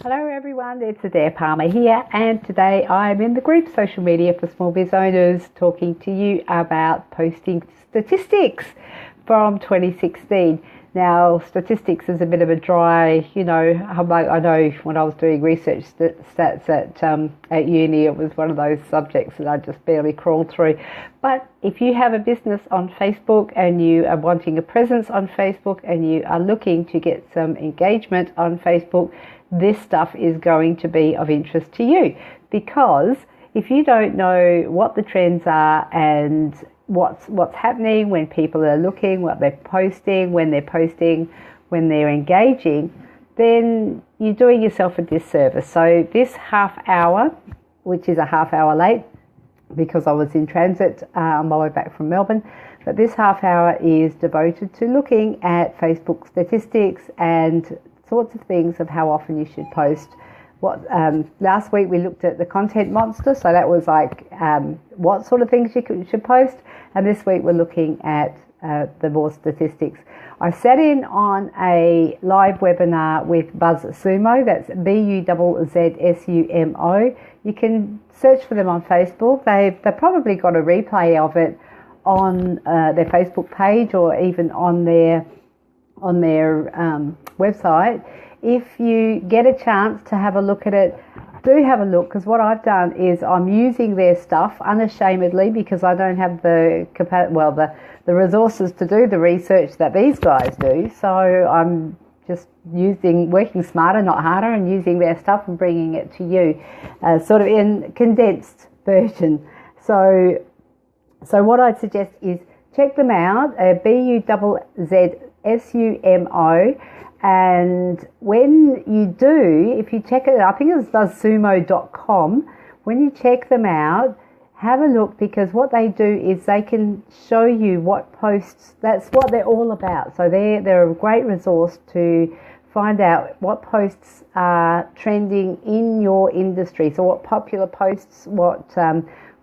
Hello everyone, it's Adair Palmer here, and today I'm in the group Social Media for Small Biz Owners talking to you about posting statistics from 2016. Now, statistics is a bit of a dry, I know when I was doing research stats at uni, it was one of those subjects that I just barely crawled through. But if you have a business on Facebook and you are wanting a presence on Facebook and you are looking to get some engagement on Facebook, this stuff is going to be of interest to you, because if you don't know what the trends are and what's happening when people are looking, what they're posting, when they're engaging, then you're doing yourself a disservice. So this half hour, which is a half hour late because I was in transit on my way back from Melbourne, but this half hour is devoted to looking at Facebook statistics and sorts of things of how often you should post. Last week we looked at the content monster, so that was like what sort of things you should post, and this week we're looking at the more statistics. I sat in on a live webinar with Buzzsumo, that's Buzzsumo. You can search for them on Facebook. They've probably got a replay of it on their Facebook page or even on their website. If you get a chance to have a look at it, do have a look, because what I've done is I'm using their stuff unashamedly because I don't have the resources to do the research that these guys do. So I'm just working smarter, not harder, and using their stuff and bringing it to you, sort of in condensed version. So what I'd suggest is check them out, Buzzsumo. And when you do, if you check it, I think it's buzzsumo.com, when you check them out, have a look, because what they do is they can show you what posts, that's what they're all about. So they're a great resource to find out what posts are trending in your industry. So what popular posts, what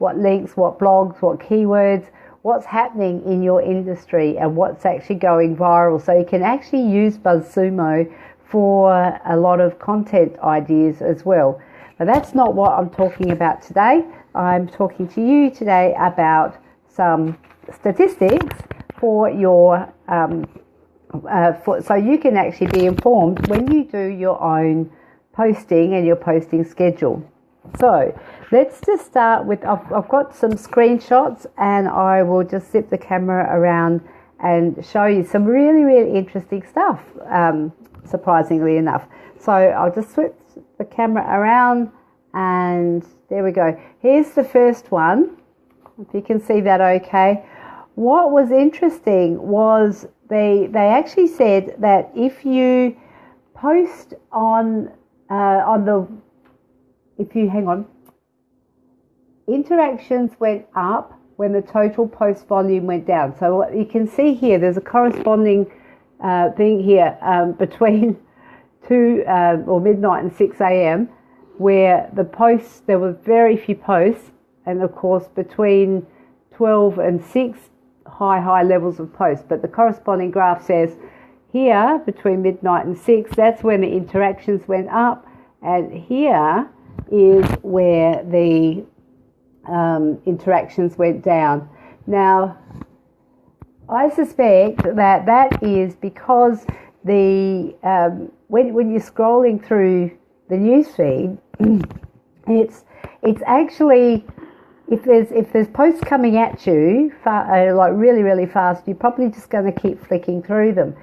links, what blogs, what keywords, what's happening in your industry and what's actually going viral. So you can actually use Buzzsumo for a lot of content ideas as well. But that's not what I'm talking about today. I'm talking to you today about some statistics for your so you can actually be informed when you do your own posting and your posting schedule. So let's just start with, I've got some screenshots, and I will just zip the camera around and show you some really, really interesting stuff, surprisingly enough. So I'll just switch the camera around, and there we go. Here's the first one, if you can see that okay. What was interesting was they actually said that if you post interactions went up when the total post volume went down. So what you can see here, there's a corresponding thing here between 2 or midnight and 6 a.m. where the posts, there were very few posts, and of course between 12 and 6 high levels of posts. But the corresponding graph says here between midnight and 6, that's when the interactions went up, and here is where the interactions went down. Now, I suspect that is because the when you're scrolling through the news feed, it's actually, if there's posts coming at you like really, really fast, you're probably just going to keep flicking through them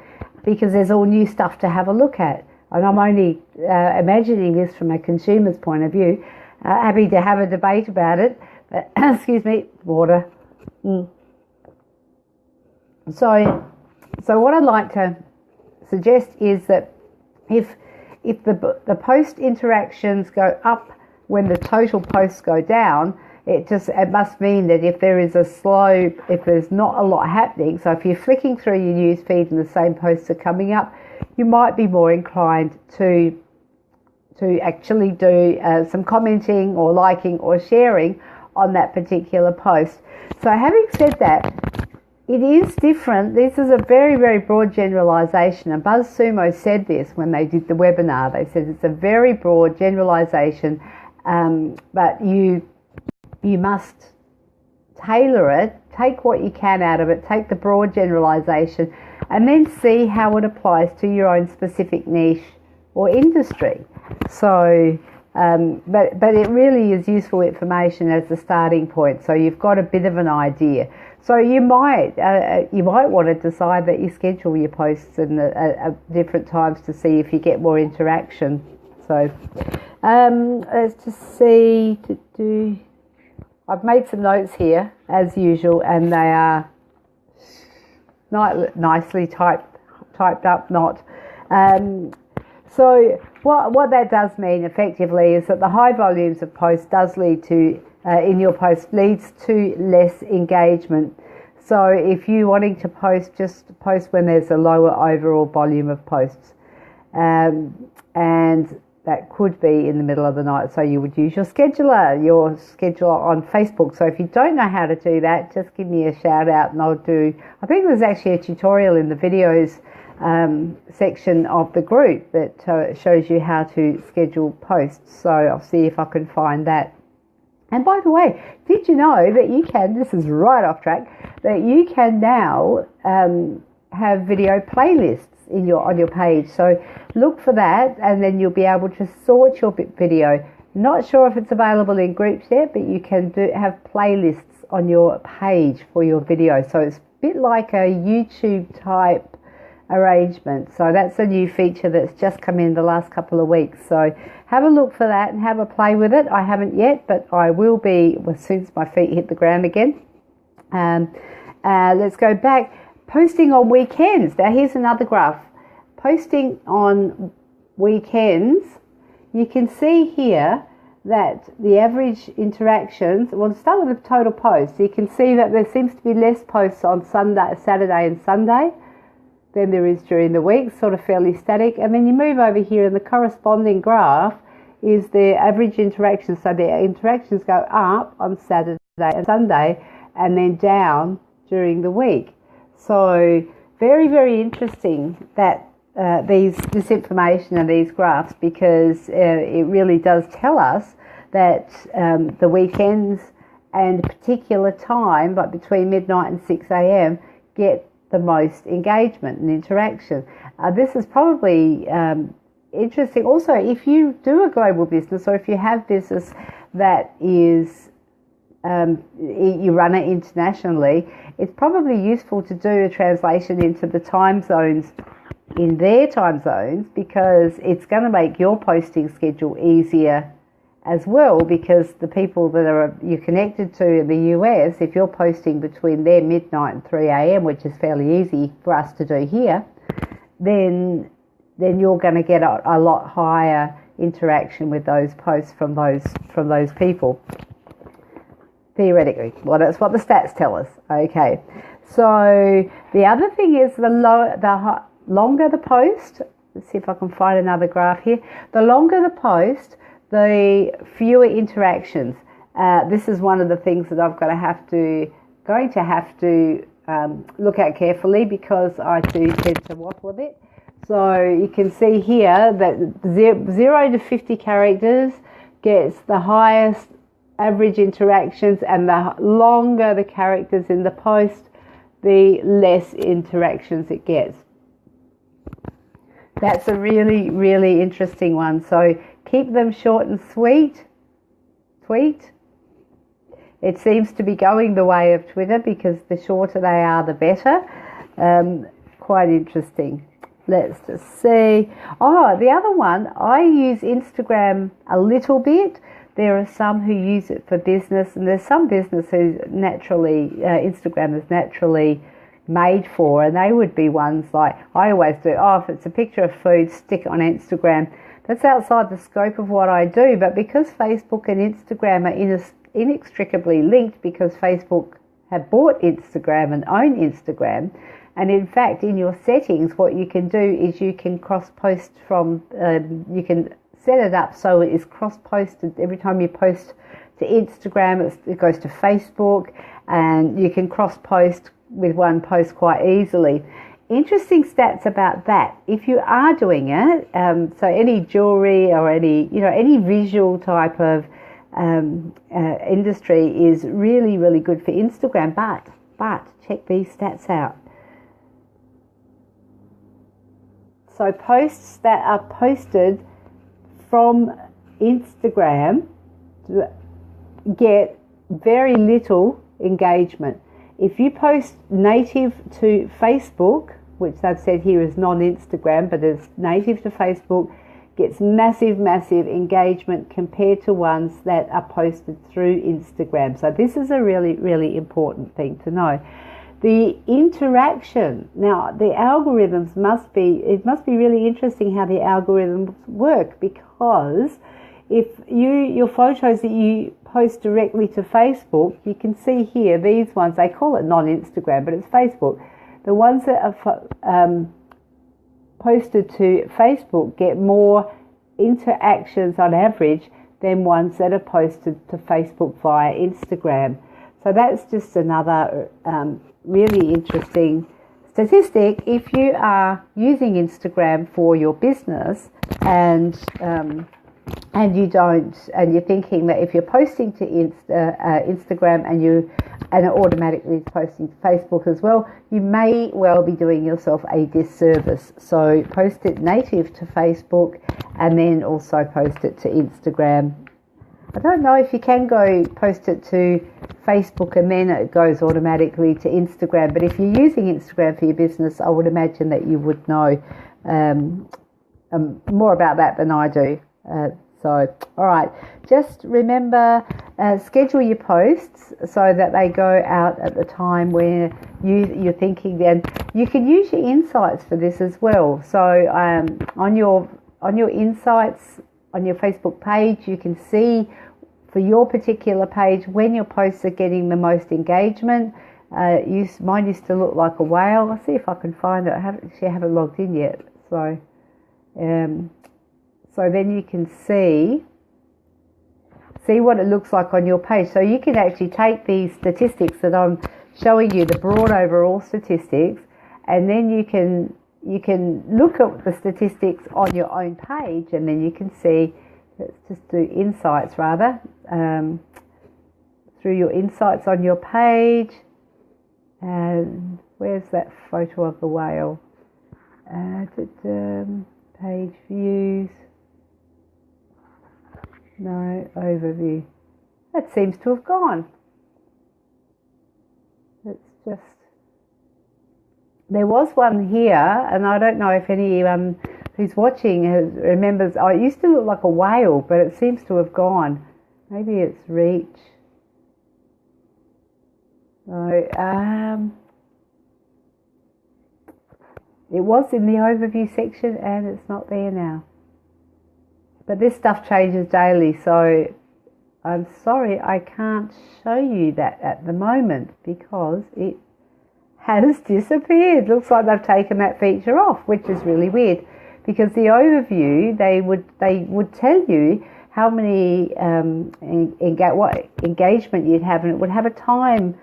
because there's all new stuff to have a look at. And I'm only imagining this from a consumer's point of view. Happy to have a debate about it. But, excuse me, water. So what I'd like to suggest is that if the post interactions go up when the total posts go down, it must mean that if there's not a lot happening, so if you're flicking through your news feed and the same posts are coming up, you might be more inclined to actually do some commenting or liking or sharing on that particular post. So having said that, It is different. This is a very, very broad generalisation, and Buzzsumo said this when they did the webinar. They said it's a very broad generalisation, but you must tailor it, take what you can out of it, take the broad generalisation, and then see how it applies to your own specific niche or industry. So, but it really is useful information as a starting point. So you've got a bit of an idea. So you might want to decide that you schedule your posts at different times to see if you get more interaction. So let's just see. I've made some notes here as usual, and they are not nicely typed up. So what that does mean effectively is that the high volumes of posts does lead to in your post leads to less engagement. So if you're wanting to post, just post when there's a lower overall volume of posts, and that could be in the middle of the night. So you would use your scheduler on Facebook. So if you don't know how to do that, just give me a shout out and I think there's actually a tutorial in the videos section of the group that shows you how to schedule posts. So I'll see if I can find that. And by the way, did you know that you can, this is right off track, that you can now have video playlists on your page. So look for that, and then you'll be able to sort your video. Not sure if it's available in groups yet, but you can have playlists on your page for your video. So it's a bit like a YouTube type arrangement. So that's a new feature that's just come in the last couple of weeks. So have a look for that and have a play with it. I haven't yet, but I will be as soon as my feet hit the ground again. Let's go back. Posting on weekends. Now here's another graph. Posting on weekends, you can see here that the average interactions, we'll start with the total posts. You can see that there seems to be less posts on Saturday and Sunday than there is during the week, sort of fairly static. And then you move over here and the corresponding graph is the average interactions. So the interactions go up on Saturday and Sunday and then down during the week. So very, very interesting that this information and these graphs, because it really does tell us that the weekends and a particular time, like between midnight and 6 a.m, get the most engagement and interaction. This is probably interesting. Also, if you do a global business, or if you have business that is you run it internationally, it's probably useful to do a translation into the time zones in their time zones, because it's going to make your posting schedule easier as well, because the people that you're connected to in the US, if you're posting between their midnight and 3 a.m, which is fairly easy for us to do here, then you're going to get a lot higher interaction with those posts from those people. Theoretically. Well, that's what the stats tell us. Okay. So the other thing is the longer the post. Let's see if I can find another graph here. The longer the post, the fewer interactions. This is one of the things that I'm going to have to look at carefully, because I do tend to waffle a bit. So you can see here that 0 to 50 characters gets the highest average interactions, and the longer the characters in the post, the less interactions it gets. That's a really, really interesting one. So keep them short and sweet. Tweet. It seems to be going the way of Twitter, because the shorter they are, the better. Quite interesting. Let's just see. Oh, the other one, I use Instagram a little bit. There are some who use it for business, and there's some business who Instagram is naturally made for, and they would be ones like, I always do, if it's a picture of food, stick it on Instagram. That's outside the scope of what I do, but because Facebook and Instagram are inextricably linked, because Facebook have bought Instagram and own Instagram, and in fact in your settings what you can do is you can cross-post from, you can set it up so it is cross-posted. Every time you post to Instagram, it goes to Facebook, and you can cross-post with one post quite easily. Interesting stats about that. If you are doing it, so any jewelry or any visual type of industry is really, really good for Instagram. But check these stats out. So posts that are posted from Instagram get very little engagement. If you post native to Facebook, which they've said here is non-Instagram, but it's native to Facebook, gets massive engagement compared to ones that are posted through Instagram. So this is a really, really important thing to know. The interaction. Now, the algorithms must be really interesting how the algorithms work, because if your photos that you post directly to Facebook, you can see here, these ones, they call it non-Instagram, but it's Facebook. The ones that are posted to Facebook get more interactions on average than ones that are posted to Facebook via Instagram. So that's just another really interesting statistic. If you are using Instagram for your business and you're thinking that if you're posting to Instagram and it automatically is posting to Facebook as well, you may well be doing yourself a disservice. So post it native to Facebook and then also post it to Instagram. I don't know if you can go post it to Facebook and then it goes automatically to Instagram, but if you're using Instagram for your business, I would imagine that you would know more about that than I do. So, all right, just remember, schedule your posts so that they go out at the time where you're thinking. Then you can use your insights for this as well. So on your insights on your Facebook page, you can see for your particular page when your posts are getting the most engagement. Mine used to look like a whale. I'll see if I can find it. I haven't logged in yet. So then you can see what it looks like on your page. So you can actually take these statistics that I'm showing you, the broad overall statistics, and then you can look at the statistics on your own page, and then you can see, let's just do insights rather, through your insights on your page. And where's that photo of the whale? Page views. No, overview. That seems to have gone. There was one here, and I don't know if anyone who's watching remembers. Oh, it used to look like a whale, but it seems to have gone. Maybe it's reach. No, it was in the overview section, and it's not there now. But this stuff changes daily, so I'm sorry I can't show you that at the moment because it has disappeared. Looks like they've taken that feature off, which is really weird, because the overview, they would tell you how many what engagement you'd have, and it would have a time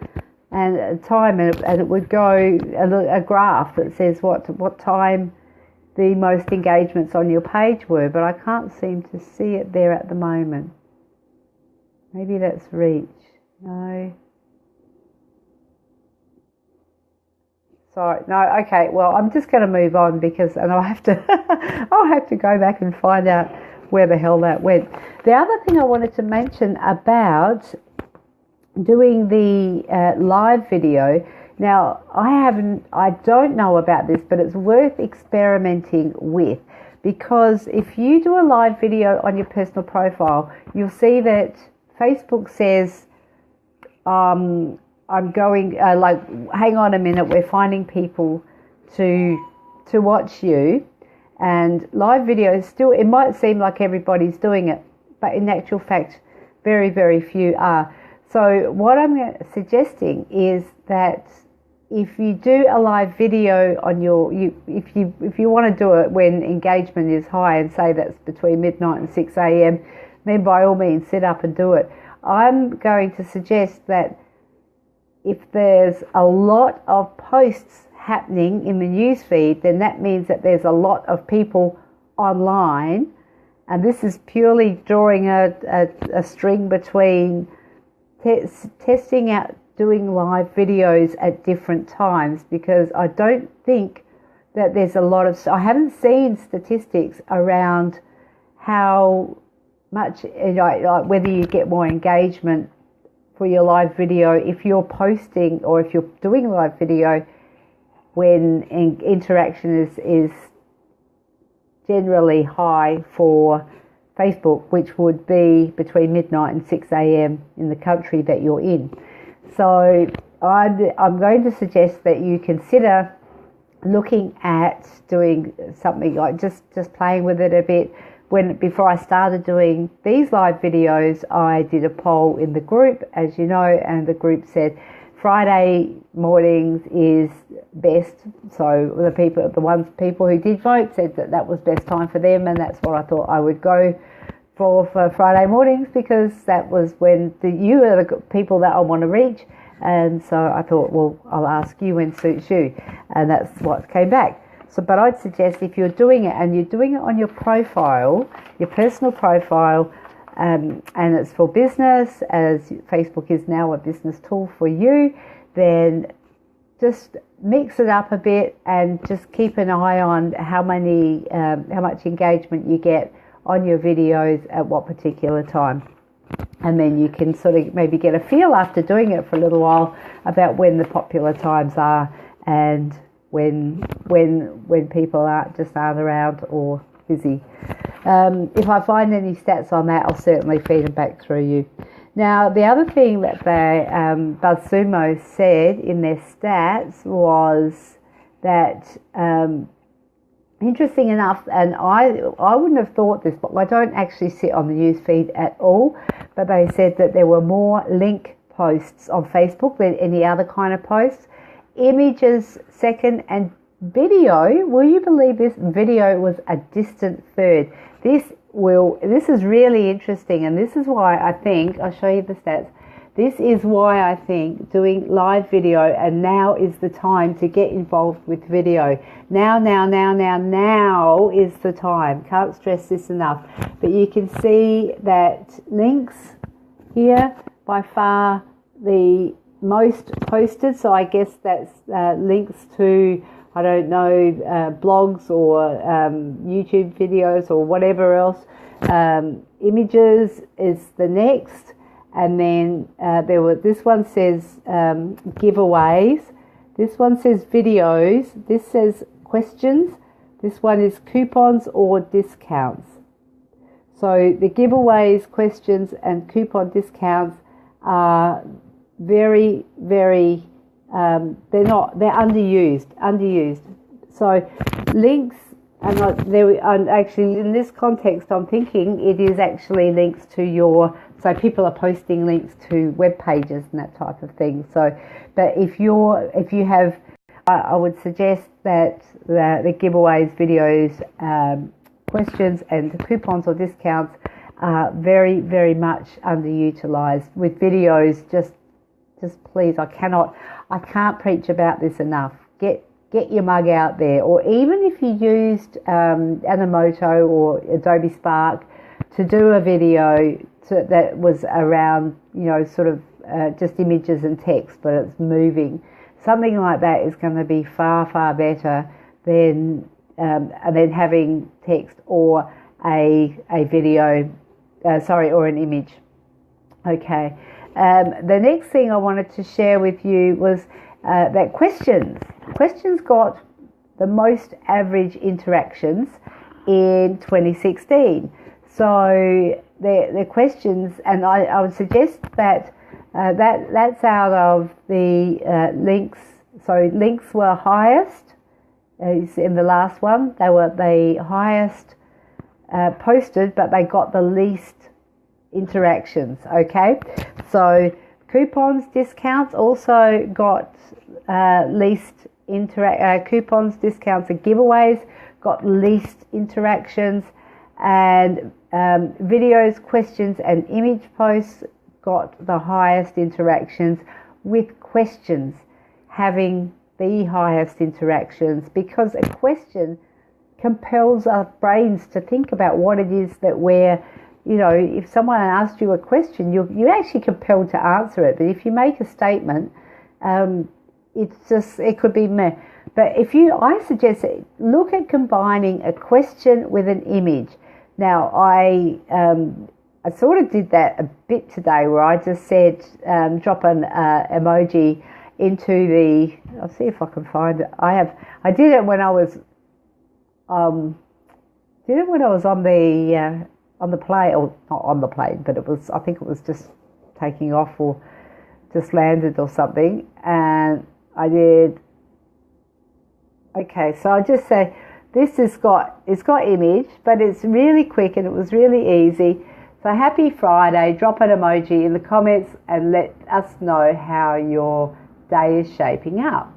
and it would go a graph that says what time the most engagements on your page were, but I can't seem to see it there at the moment. Maybe that's reach. No. Sorry. No. Okay. Well, I'm just going to move on and I'll have to go back and find out where the hell that went. The other thing I wanted to mention about doing the live video. Now, I don't know about this, but it's worth experimenting with, because if you do a live video on your personal profile, you'll see that Facebook says, I'm going, hang on a minute, we're finding people to watch you. And live videos still, it might seem like everybody's doing it, but in actual fact, very, very few are. So what I'm suggesting is that if you do a live video on if you want to do it when engagement is high, and say that's between midnight and 6 a.m, then by all means sit up and do it. I'm going to suggest that if there's a lot of posts happening in the newsfeed, then that means that there's a lot of people online, and this is purely drawing a string between testing out doing live videos at different times, because I don't think that there's a lot of, I haven't seen statistics around how much, like whether you get more engagement for your live video if you're posting or if you're doing live video when interaction is generally high for Facebook, which would be between midnight and 6 a.m. in the country that you're in. So I'm going to suggest that you consider looking at doing something like just playing with it a bit. Before I started doing these live videos, I did a poll in the group, as you know, and the group said Friday mornings is best. So the people who did vote said that was best time for them, and that's what I thought I would go for Friday mornings, because that was when you are the people that I want to reach. And so I thought, well, I'll ask you when suits you, and that's what came back. So, but I'd suggest if you're doing it and you're doing it on your profile, your personal profile, and it's for business, as Facebook is now a business tool for you, then just mix it up a bit and just keep an eye on how much engagement you get on your videos at what particular time. And then you can sort of maybe get a feel after doing it for a little while about when the popular times are and when people aren't around or busy. If I find any stats on that, I'll certainly feed them back through you. Now, the other thing that Buzzsumo said in their stats was that, interesting enough, and I wouldn't have thought this, but I don't actually sit on the news feed at all, but they said that there were more link posts on Facebook than any other kind of posts. Images second, and video, will you believe this? Video was a distant third. This is really interesting, and this is why I think, I'll show you the stats. This is why I think doing live video, and now is the time to get involved with video. Now is the time. Can't stress this enough. But you can see that links here, by far the most posted. So I guess that's links to, I don't know, blogs or YouTube videos or whatever else. Images is the next. And then this one says giveaways, this one says videos, this says questions, this one is coupons or discounts. So the giveaways, questions and coupon discounts are very, very, they're underused. So links, and actually in this context I'm thinking it is actually links to so people are posting links to web pages and that type of thing. So, but if you have, I would suggest that the giveaways, videos, questions and coupons or discounts are very, very much underutilized. With videos, just please, I can't preach about this enough. Get your mug out there, or even if you used Animoto or Adobe Spark to do a video that was around, sort of just images and text, but it's moving. Something like that is going to be far, far better than having text or a video, or an image. Okay. The next thing I wanted to share with you was that questions got the most average interactions in 2016. So the questions, and I would suggest that that's out of the links. So links were highest in the last one. They were the highest posted, but they got the least interactions. Okay, so coupons, discounts also got least coupons, discounts and giveaways got least interactions, and videos, questions and image posts got the highest interactions, with questions having the highest interactions, because a question compels our brains to think about what it is that we're, if someone asks you a question, you're actually compelled to answer it. But if you make a statement, it could be meh. But I suggest look at combining a question with an image. Now, I sort of did that a bit today, where I just said, drop an emoji into the. I'll see if I can find it. I did it when I was. On the plane, or not on the plane, but I think it was just taking off or just landed or something, and I did. Okay, so I just say it's got image, but it's really quick and it was really easy. So happy Friday, drop an emoji in the comments and let us know how your day is shaping up.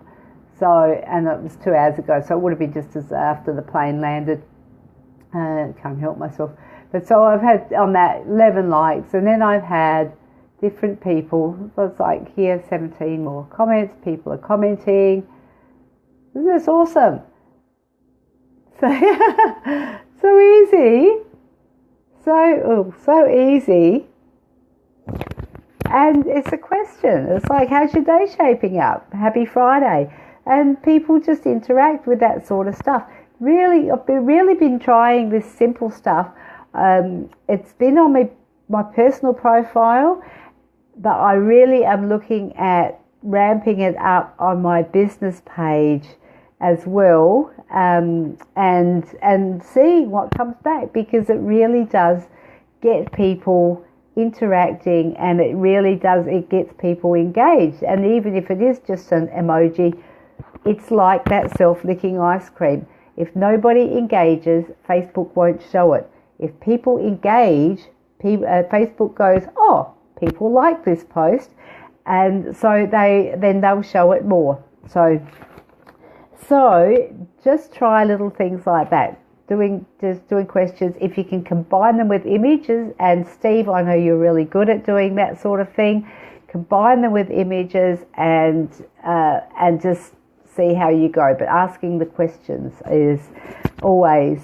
So, and it was 2 hours ago, so it would have been just as after the plane landed. Can't help myself. But so I've had on that 11 likes, and then I've had different people. It's like here, 17 more comments. People are commenting. Isn't this awesome? So easy. So easy. And it's a question. It's like, how's your day shaping up? Happy Friday. And people just interact with that sort of stuff. Really, I've really been trying this simple stuff. It's been on my personal profile, but I really am looking at ramping it up on my business page as well, and seeing what comes back, because it really does get people interacting, and it gets people engaged. And even if it is just an emoji, it's like that self-licking ice cream. If nobody engages, Facebook won't show it. If people engage, Facebook goes, oh, people like this post, and so they'll show it more. So just try little things like that. Doing questions. If you can combine them with images, and Steve, I know you're really good at doing that sort of thing. Combine them with images and just see how you go. But asking the questions is always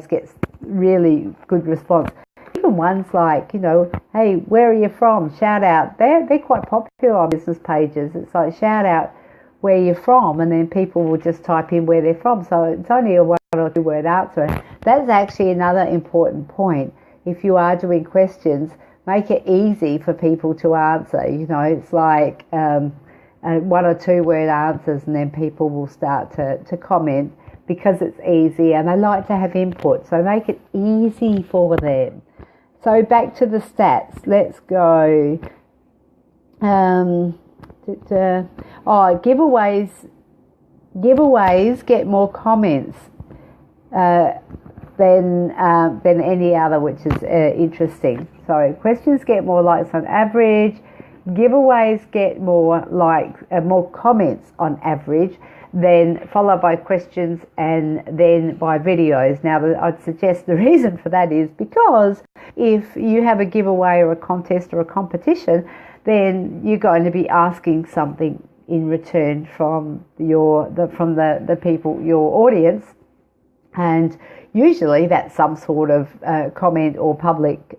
gets really good response. Even ones like, hey, where are you from? Shout out. They're quite popular on business pages. It's like, shout out where you're from, and then people will just type in where they're from. So it's only a 1 or 2 word answer. That's actually another important point. If you are doing questions, make it easy for people to answer. It's like 1 or 2 word answers, and then people will start to comment, because it's easy and they like to have input. So make it easy for them. So back to the stats. Let's go. Giveaways get more comments than any other, which is interesting. So questions get more likes on average. Giveaways get more comments on average, then followed by questions, and then by videos. Now, I'd suggest the reason for that is because if you have a giveaway or a contest or a competition, then you're going to be asking something in return from the people, your audience, and usually that's some sort of comment or public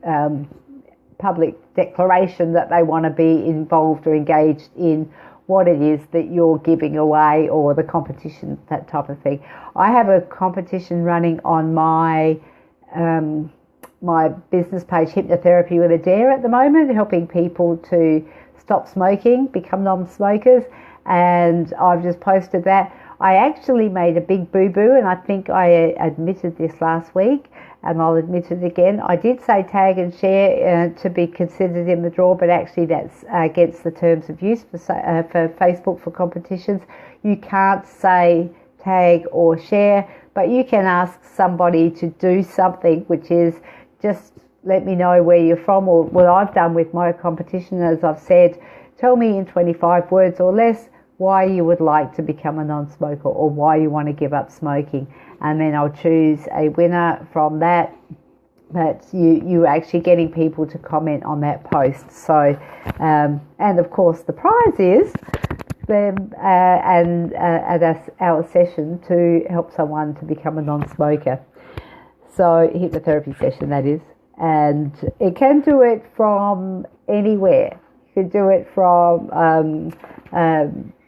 declaration that they want to be involved or engaged in what it is that you're giving away, or the competition, that type of thing. I have a competition running on my my business page, Hypnotherapy with a Dare, at the moment, helping people to stop smoking, become non-smokers, and I've just posted that. I actually made a big boo-boo, and I think I admitted this last week, and I'll admit it again. I did say tag and share to be considered in the draw, but actually that's against the terms of use for Facebook for competitions. You can't say tag or share, but you can ask somebody to do something, which is just let me know where you're from, or what I've done with my competition, as I've said, tell me in 25 words or less why you would like to become a non-smoker, or why you want to give up smoking, and then I'll choose a winner from that, that you're actually getting people to comment on that post. So, and of course the prize is at our session to help someone to become a non-smoker. So hypnotherapy session, that is. And it can do it from anywhere. You can do it from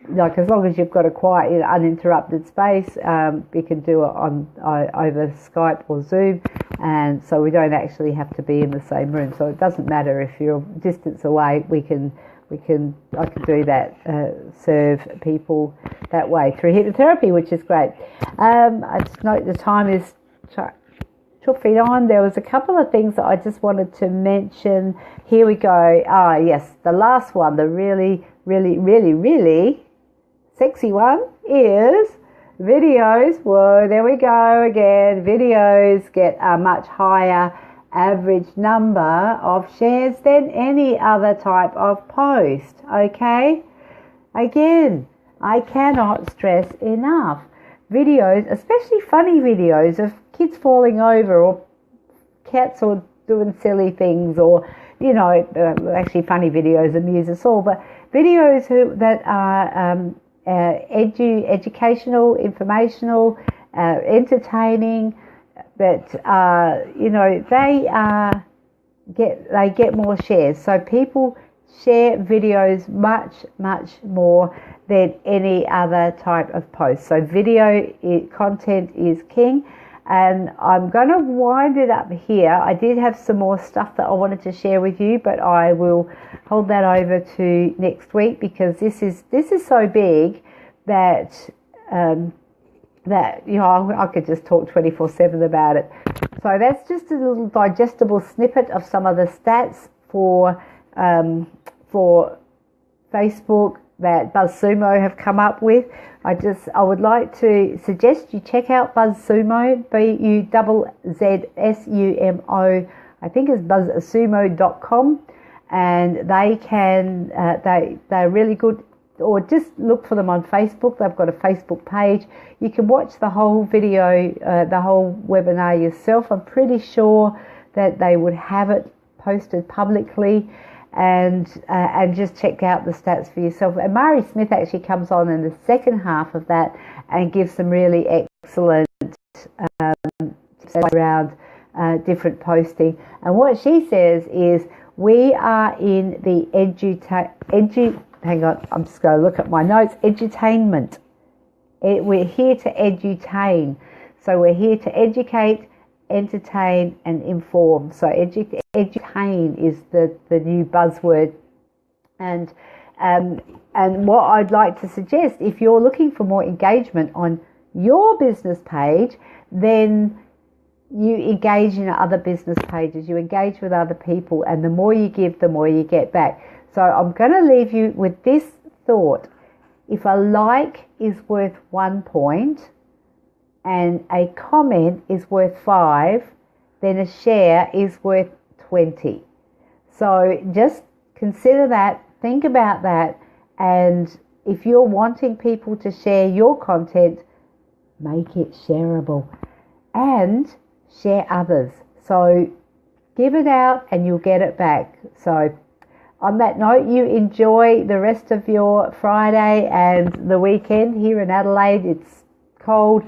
like, as long as you've got a quiet, uninterrupted space, we can do it on over Skype or Zoom, and so we don't actually have to be in the same room. So it doesn't matter if you're distance away. I can do that, serve people that way through hypnotherapy, which is great. I just note the time is chuffing on. There was a couple of things that I just wanted to mention. Here we go. Yes, the last one, the really sexy one is videos. Whoa, there we go again. Videos get a much higher average number of shares than any other type of post. Okay? Again, I cannot stress enough. Videos, especially funny videos of kids falling over or cats or doing silly things, or, actually funny videos amuse us all, but videos that are educational, informational, entertaining, that they get more shares. So people share videos much more than any other type of post. So video content is king. And I'm going to wind it up here. I did have some more stuff that I wanted to share with you, but I will hold that over to next week, because this is so big that I could just talk 24/7 about it. So that's just a little digestible snippet of some of the stats for Facebook that Buzzsumo have come up with. I would like to suggest you check out Buzzsumo, BUZZSUMO. I think it's buzzsumo.com, and they're really good. Or just look for them on Facebook. They've got a Facebook page. You can watch the whole video, the whole webinar yourself. I'm pretty sure that they would have it posted publicly, and just check out the stats for yourself. And Mari Smith actually comes on in the second half of that and gives some really excellent tips around different posting. And what she says is, we are in the hang on, I'm just going to look at my notes. Edutainment. We're here to edutain. So we're here to educate, entertain, and inform. So edutain is the new buzzword. And what I'd like to suggest, if you're looking for more engagement on your business page, then you engage in other business pages. You engage with other people, and the more you give, the more you get back. So I'm going to leave you with this thought. If a like is worth 1 point and a comment is worth 5, then a share is worth 20. So just consider that, think about that, and if you're wanting people to share your content, make it shareable and share others. So give it out and you'll get it back. So on that note, you enjoy the rest of your Friday and the weekend. Here in Adelaide, it's cold,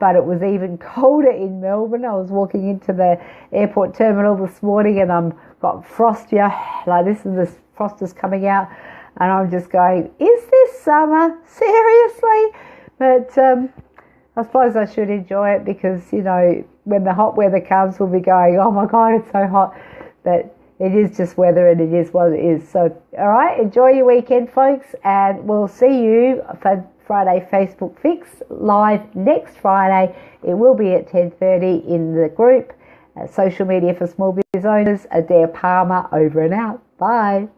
but it was even colder in Melbourne. I was walking into the airport terminal this morning and I've got frost here, like this frost is coming out, and I'm just going, is this summer? Seriously? But I suppose I should enjoy it, because, when the hot weather comes, we'll be going, oh my God, it's so hot. But it is just weather, and it is what it is. So, all right, enjoy your weekend, folks, and we'll see you for Friday Facebook Fix live next Friday. It will be at 10:30 in the group. Social Media for Small Business Owners. Adair Palmer, over and out. Bye.